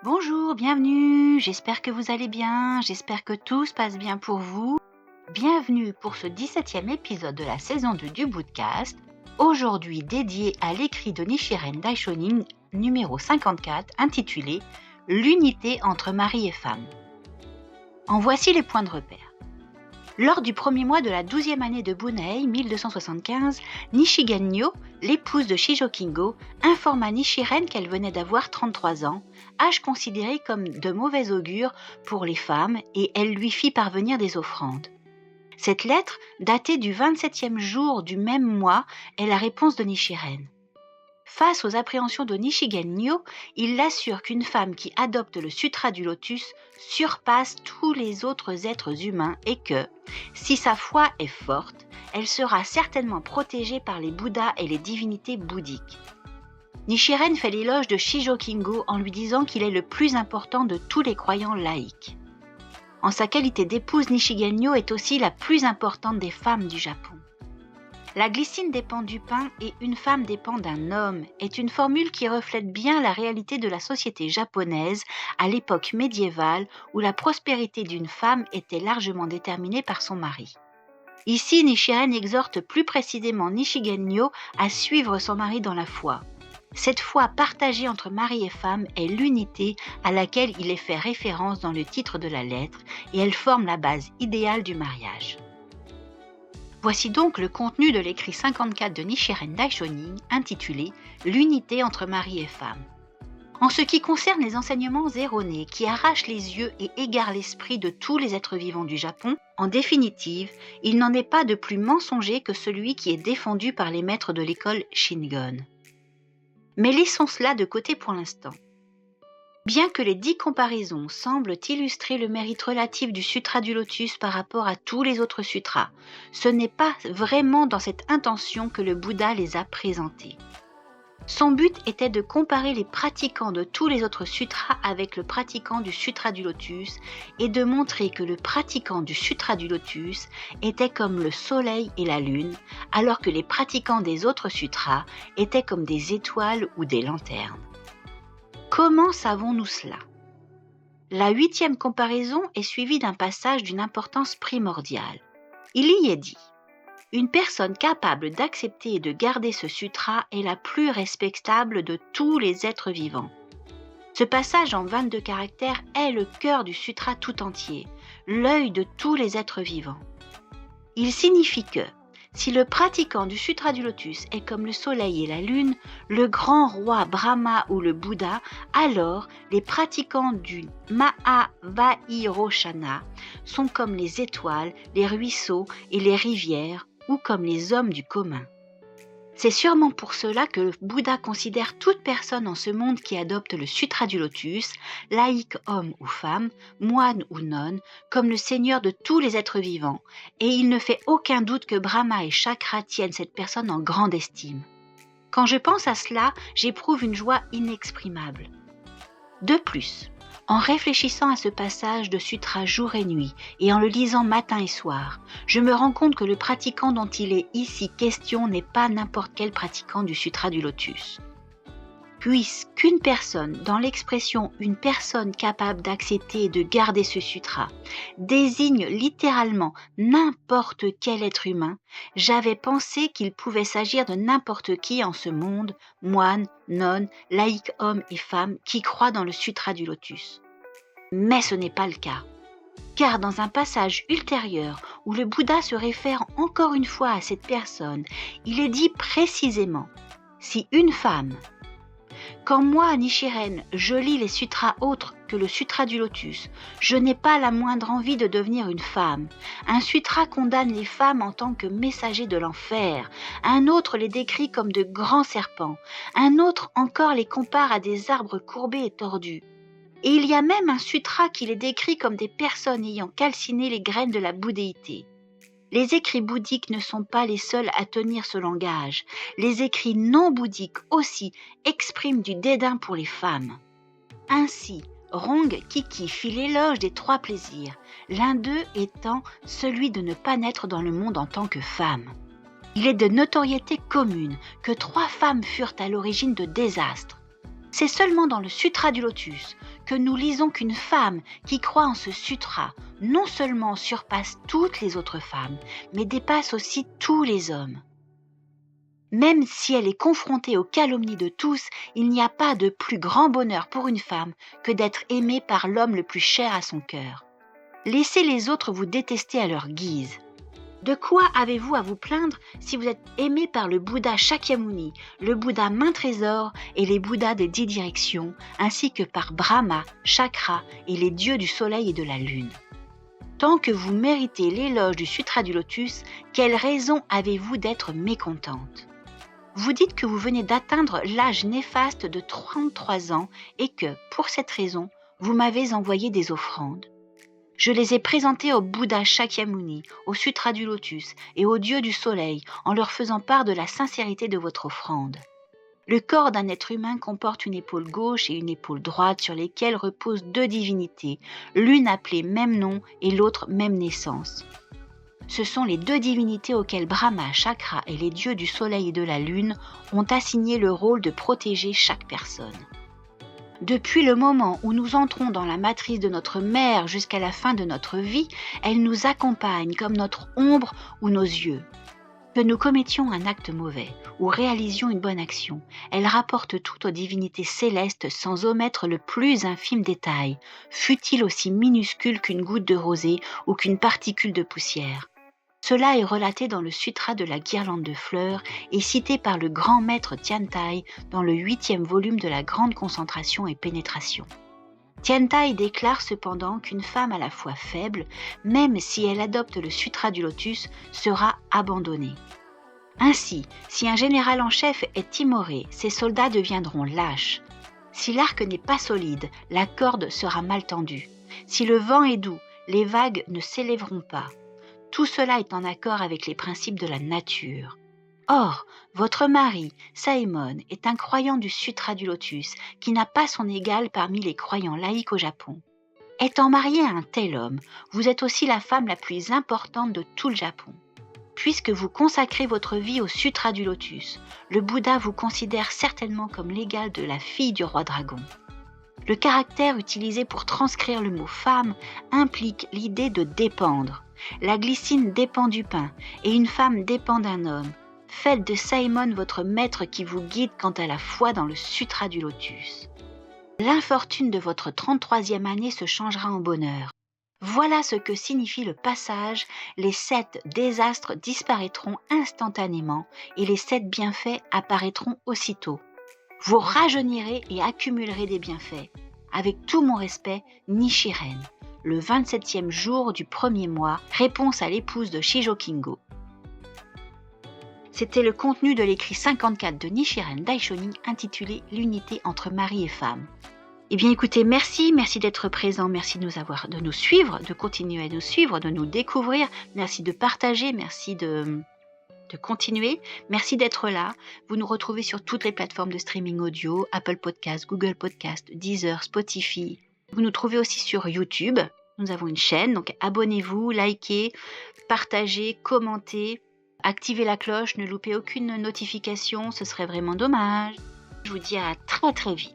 Bonjour, bienvenue, j'espère que vous allez bien, j'espère que tout se passe bien pour vous. Bienvenue pour ce 17e épisode de la saison 2 du Bootcast, aujourd'hui dédié à l'écrit de Nichiren Daishonin numéro 54 intitulé « L'unité entre mari et femme ». En voici les points de repère. Lors du premier mois de la 12e année de Bunei, 1275, Nishigen-nyo, l'épouse de Shijo Kingo, informa Nichiren qu'elle venait d'avoir 33 ans, âge considéré comme de mauvais augure pour les femmes, et elle lui fit parvenir des offrandes. Cette lettre, datée du 27e jour du même mois, est la réponse de Nichiren. Face aux appréhensions de Nishigen-nyo, il l'assure qu'une femme qui adopte le Sutra du Lotus surpasse tous les autres êtres humains et que, si sa foi est forte, elle sera certainement protégée par les Bouddhas et les divinités bouddhiques. Nichiren fait l'éloge de Shijo Kingo en lui disant qu'il est le plus important de tous les croyants laïcs. En sa qualité d'épouse, Nishigen-nyo est aussi la plus importante des femmes du Japon. La glycine dépend du pain et une femme dépend d'un homme est une formule qui reflète bien la réalité de la société japonaise à l'époque médiévale où la prospérité d'une femme était largement déterminée par son mari. Ici, Nichiren exhorte plus précisément Nishigen-nyo à suivre son mari dans la foi. Cette foi partagée entre mari et femme est l'unité à laquelle il est fait référence dans le titre de la lettre et elle forme la base idéale du mariage. Voici donc le contenu de l'écrit 54 de Nichiren Daishonin intitulé « L'unité entre mari et femme ». En ce qui concerne les enseignements erronés qui arrachent les yeux et égarent l'esprit de tous les êtres vivants du Japon, en définitive, il n'en est pas de plus mensonger que celui qui est défendu par les maîtres de l'école Shingon. Mais laissons cela de côté pour l'instant. Bien que les 10 comparaisons semblent illustrer le mérite relatif du Sutra du Lotus par rapport à tous les autres sutras, ce n'est pas vraiment dans cette intention que le Bouddha les a présentés. Son but était de comparer les pratiquants de tous les autres sutras avec le pratiquant du Sutra du Lotus et de montrer que le pratiquant du Sutra du Lotus était comme le soleil et la lune, alors que les pratiquants des autres sutras étaient comme des étoiles ou des lanternes. Comment savons-nous cela ? La 8e comparaison est suivie d'un passage d'une importance primordiale. Il y est dit « Une personne capable d'accepter et de garder ce sutra est la plus respectable de tous les êtres vivants. » Ce passage en 22 caractères est le cœur du sutra tout entier, l'œil de tous les êtres vivants. Il signifie que si le pratiquant du Sutra du Lotus est comme le soleil et la lune, le grand roi Brahma ou le Bouddha, alors les pratiquants du Mahavairochana sont comme les étoiles, les ruisseaux et les rivières ou comme les hommes du commun. C'est sûrement pour cela que le Bouddha considère toute personne en ce monde qui adopte le Sutra du Lotus, laïque homme ou femme, moine ou nonne, comme le Seigneur de tous les êtres vivants, et il ne fait aucun doute que Brahma et Chakra tiennent cette personne en grande estime. Quand je pense à cela, j'éprouve une joie inexprimable. De plus, en réfléchissant à ce passage de sutra jour et nuit et en le lisant matin et soir, je me rends compte que le pratiquant dont il est ici question n'est pas n'importe quel pratiquant du Sutra du Lotus. Puisqu'une personne, dans l'expression « une personne capable d'accepter et de garder ce sutra », désigne littéralement n'importe quel être humain, j'avais pensé qu'il pouvait s'agir de n'importe qui en ce monde, moine, nonne, laïque homme et femme, qui croit dans le Sutra du Lotus. Mais ce n'est pas le cas. Car dans un passage ultérieur où le Bouddha se réfère encore une fois à cette personne, il est dit précisément « si une femme ». Quand moi, Nichiren, je lis les sutras autres que le Sutra du Lotus, je n'ai pas la moindre envie de devenir une femme. Un sutra condamne les femmes en tant que messagers de l'enfer, un autre les décrit comme de grands serpents, un autre encore les compare à des arbres courbés et tordus. Et il y a même un sutra qui les décrit comme des personnes ayant calciné les graines de la bouddhéité. Les écrits bouddhiques ne sont pas les seuls à tenir ce langage. Les écrits non bouddhiques aussi expriment du dédain pour les femmes. Ainsi, Rong Kiki fit l'éloge des 3 plaisirs, l'un d'eux étant celui de ne pas naître dans le monde en tant que femme. Il est de notoriété commune que 3 femmes furent à l'origine de désastres. C'est seulement dans le Sutra du Lotus que nous lisons qu'une femme qui croit en ce sutra non seulement surpasse toutes les autres femmes, mais dépasse aussi tous les hommes. Même si elle est confrontée aux calomnies de tous, il n'y a pas de plus grand bonheur pour une femme que d'être aimée par l'homme le plus cher à son cœur. Laissez les autres vous détester à leur guise. De quoi avez-vous à vous plaindre si vous êtes aimé par le Bouddha Shakyamuni, le Bouddha Main Trésor et les Bouddhas des 10 directions, ainsi que par Brahma, Chakra et les dieux du soleil et de la lune? Tant que vous méritez l'éloge du Sutra du Lotus, quelle raison avez-vous d'être mécontente? Vous dites que vous venez d'atteindre l'âge néfaste de 33 ans et que, pour cette raison, vous m'avez envoyé des offrandes. Je les ai présentées au Bouddha Shakyamuni, au Sutra du Lotus et aux dieux du soleil en leur faisant part de la sincérité de votre offrande. Le corps d'un être humain comporte une épaule gauche et une épaule droite sur lesquelles reposent 2 divinités, l'une appelée même nom et l'autre même naissance. Ce sont les 2 divinités auxquelles Brahma, Chakra et les dieux du soleil et de la lune ont assigné le rôle de protéger chaque personne. Depuis le moment où nous entrons dans la matrice de notre mère jusqu'à la fin de notre vie, elle nous accompagne comme notre ombre ou nos yeux. Que nous commettions un acte mauvais ou réalisions une bonne action, elle rapporte tout aux divinités célestes sans omettre le plus infime détail, fût-il aussi minuscule qu'une goutte de rosée ou qu'une particule de poussière. Cela est relaté dans le Sutra de la guirlande de fleurs et cité par le grand maître Tiantai dans le 8e volume de la grande concentration et pénétration. Tiantai déclare cependant qu'une femme à la fois faible, même si elle adopte le Sutra du Lotus, sera abandonnée. Ainsi, si un général en chef est timoré, ses soldats deviendront lâches. Si l'arc n'est pas solide, la corde sera mal tendue. Si le vent est doux, les vagues ne s'élèveront pas. Tout cela est en accord avec les principes de la nature. Or, votre mari, Saemon, est un croyant du Sutra du Lotus qui n'a pas son égal parmi les croyants laïcs au Japon. Étant marié à un tel homme, vous êtes aussi la femme la plus importante de tout le Japon. Puisque vous consacrez votre vie au Sutra du Lotus, le Bouddha vous considère certainement comme l'égal de la fille du roi dragon. Le caractère utilisé pour transcrire le mot femme implique l'idée de dépendre. La glycine dépend du pain et une femme dépend d'un homme. Faites de Saemon votre maître qui vous guide quant à la foi dans le Sutra du Lotus. L'infortune de votre 33e année se changera en bonheur. Voilà ce que signifie le passage, les 7 désastres disparaîtront instantanément et les 7 bienfaits apparaîtront aussitôt. Vous rajeunirez et accumulerez des bienfaits. Avec tout mon respect, Nichiren. Le 27e jour du 1er mois, réponse à l'épouse de Shijo Kingo. C'était le contenu de l'écrit 54 de Nichiren Daishonin intitulé « L'unité entre mari et femme ». Eh bien écoutez, merci d'être présent, merci de nous suivre, de continuer à nous suivre, de nous découvrir, merci de partager, merci de continuer, merci d'être là. Vous nous retrouvez sur toutes les plateformes de streaming audio, Apple Podcast, Google Podcast, Deezer, Spotify. Vous nous trouvez aussi sur YouTube, nous avons une chaîne, donc abonnez-vous, likez, partagez, commentez, activez la cloche, ne loupez aucune notification, ce serait vraiment dommage. Je vous dis à très très vite.